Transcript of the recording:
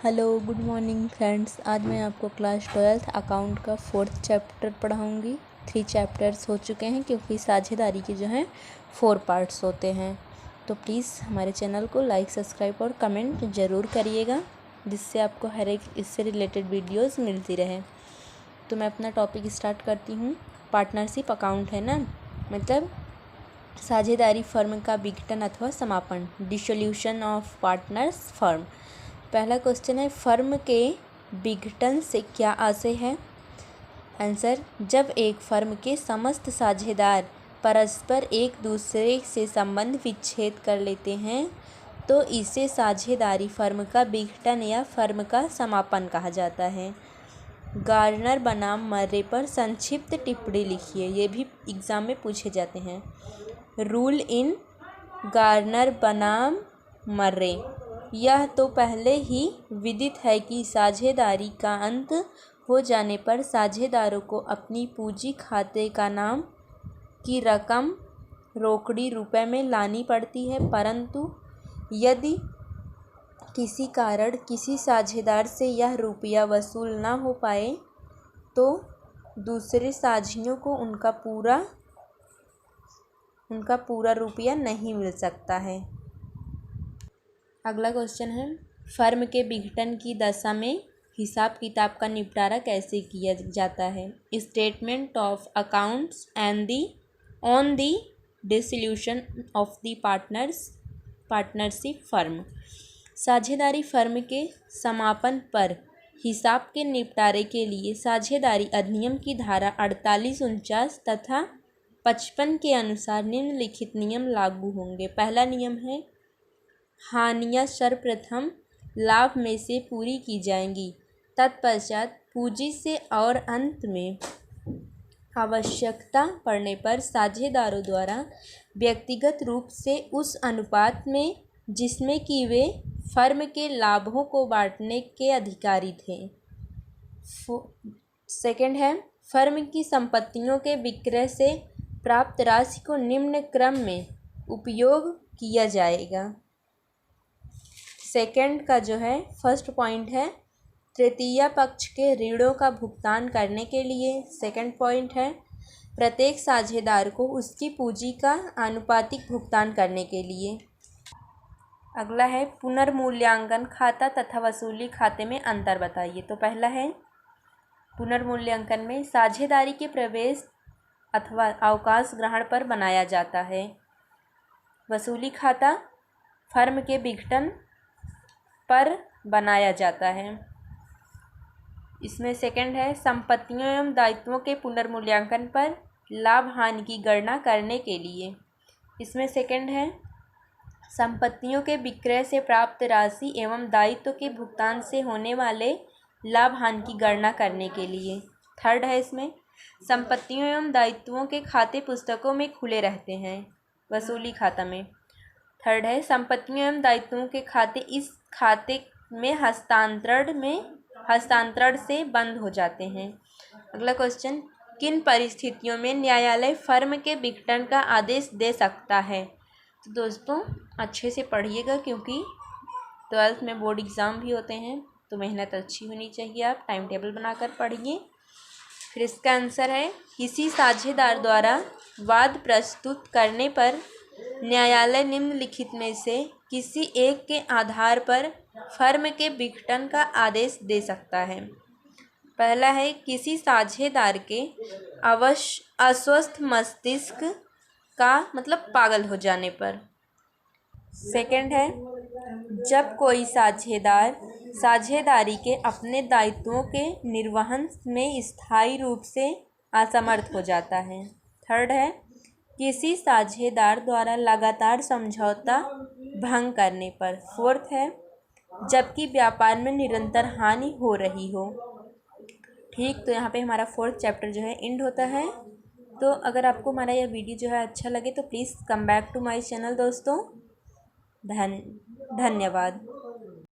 Hello good morning friends. आज मैं आपको क्लास 12th अकाउंट का 4th चैप्टर पढ़ाऊंगी। 3 चैप्टर्स हो चुके हैं क्योंकि साझेदारी के जो हैं 4 पार्ट्स होते हैं। तो प्लीज़ हमारे चैनल को लाइक, सब्सक्राइब और कमेंट ज़रूर करिएगा, जिससे आपको हर एक इससे रिलेटेड वीडियोस मिलती रहे। तो मैं अपना टॉपिक स्टार्ट करती हूँ। पार्टनरशिप अकाउंट है ना, मतलब साझेदारी फर्म का विघटन अथवा समापन, डिसोल्यूशन ऑफ पार्टनर्स फर्म। पहला क्वेश्चन है, फर्म के विघटन से क्या आशय है? आंसर, जब एक फर्म के समस्त साझेदार परस्पर एक दूसरे से संबंध विच्छेद कर लेते हैं तो इसे साझेदारी फर्म का विघटन या फर्म का समापन कहा जाता है। गार्नर बनाम मर्रे पर संक्षिप्त टिप्पणी लिखिए। ये भी एग्ज़ाम में पूछे जाते हैं। रूल इन गार्नर बनाम मर्रे। यह तो पहले ही विदित है कि साझेदारी का अंत हो जाने पर साझेदारों को अपनी पूंजी खाते का नाम की रकम रोकड़ी रुपए में लानी पड़ती है, परंतु यदि किसी कारण किसी साझेदार से यह रुपया वसूल न हो पाए तो दूसरे साझियों को उनका पूरा रुपया नहीं मिल सकता है। अगला क्वेश्चन है, फर्म के विघटन की दशा में हिसाब किताब का निपटारा कैसे किया जाता है? Statement of accounts and on the dissolution of the partnership firm. साझेदारी फर्म के समापन पर हिसाब के निपटारे के लिए साझेदारी अधिनियम की धारा 48, 49 तथा 55 के अनुसार निम्नलिखित नियम लागू होंगे। पहला नियम है, हानियाँ सर्वप्रथम लाभ में से पूरी की जाएंगी, तत्पश्चात पूंजी से और अंत में आवश्यकता पड़ने पर साझेदारों द्वारा व्यक्तिगत रूप से उस अनुपात में जिसमें कि वे फर्म के लाभों को बांटने के अधिकारी थे। सेकंड है, फर्म की संपत्तियों के विक्रय से प्राप्त राशि को निम्न क्रम में उपयोग किया जाएगा। सेकंड का जो है फर्स्ट पॉइंट है, तृतीय पक्ष के ऋणों का भुगतान करने के लिए। सेकंड पॉइंट है, प्रत्येक साझेदार को उसकी पूंजी का आनुपातिक भुगतान करने के लिए। अगला है, पुनर्मूल्यांकन खाता तथा वसूली खाते में अंतर बताइए। तो पहला है, पुनर्मूल्यांकन में साझेदारी के प्रवेश अथवा अवकाश ग्रहण पर बनाया जाता है। वसूली खाता फर्म के विघटन पर बनाया जाता है। इसमें सेकंड है, संपत्तियों एवं दायित्वों के पुनर्मूल्यांकन पर लाभ हानि की गणना करने के लिए। इसमें सेकंड है, संपत्तियों के विक्रय से प्राप्त राशि एवं दायित्व के भुगतान से होने वाले लाभ हानि की गणना करने के लिए। थर्ड है, इसमें संपत्तियों एवं दायित्वों के खाते पुस्तकों में खुले रहते हैं वसूली खाता में। थर्ड है, संपत्तियों एवं दायित्वों के खाते इस खाते में हस्तांतरण से बंद हो जाते हैं। अगला क्वेश्चन, किन परिस्थितियों में न्यायालय फर्म के विघटन का आदेश दे सकता है? तो दोस्तों अच्छे से पढ़िएगा क्योंकि 12th में बोर्ड एग्ज़ाम भी होते हैं, तो मेहनत अच्छी होनी चाहिए। आप टाइम टेबल बनाकर पढ़िए। फिर इसका आंसर है, किसी साझेदार द्वारा वाद प्रस्तुत करने पर न्यायालय निम्नलिखित में से किसी एक के आधार पर फर्म के विघटन का आदेश दे सकता है। पहला है, किसी साझेदार के अस्वस्थ मस्तिष्क का मतलब पागल हो जाने पर। सेकंड है, जब कोई साझेदार साझेदारी के अपने दायित्वों के निर्वहन में स्थायी रूप से असमर्थ हो जाता है। थर्ड है, किसी साझेदार द्वारा लगातार समझौता भंग करने पर। फोर्थ है, जबकि व्यापार में निरंतर हानि हो रही हो। ठीक, तो यहाँ पे हमारा 4th चैप्टर जो है एंड होता है। तो अगर आपको हमारा यह वीडियो जो है अच्छा लगे तो please come back to my channel दोस्तों। धन्यवाद।